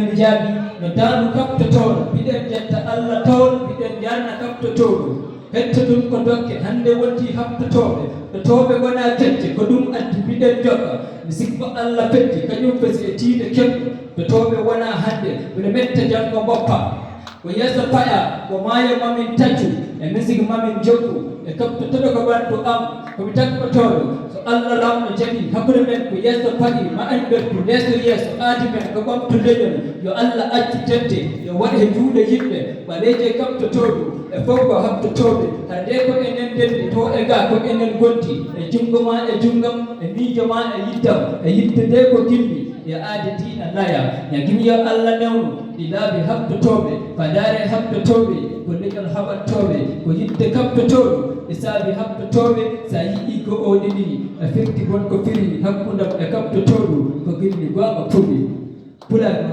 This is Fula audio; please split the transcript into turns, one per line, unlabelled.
amin jaabi no daanu kaptotoɗo mbiɗen jetta Allah tawɗo mbiɗen yarna kaptotoɗo hettoɗum ko dokke hande wonti haptotoɓe to toɓe gona kette ko ɗum addi mbiɗen jokka mi sikko Allah petti kañum fesi e tiiɗe keɓɗo to toɓe wona hande mbiɗa metta jango goppa ko yeeso paya ko maayo mamin taccu e musique mamin jokku e kaptotoɗo ko ɓandu am komi takkotoɗo so Allah lamɗo jaɓi hakkude men ko yeeso paɗi ma en ɓerdu yeeso aadi men ko ɓamtu leñol yo Allah accu tedde yo waɗe e juuɗe yimɓe ɓaleeje kaptotoɗo e fof ko habtotoɓe hande ko enen ndenndi to e ga ko enen gonti e jungo ma e junggam e miijo ma e yiddam e yidde nde ko gimmi yo aade diina laya ya gimi yo Allah newno ɗi laabi habtotoɓe fadare habtotoɓe ko leñol haɓattoɓe ko yidde kaptotoɗo e saabi habtotoɓe sa yii ko oɗini e firti gon ko firi hakkundam e kaptotoɗo ko gilli gonga puɗi pulal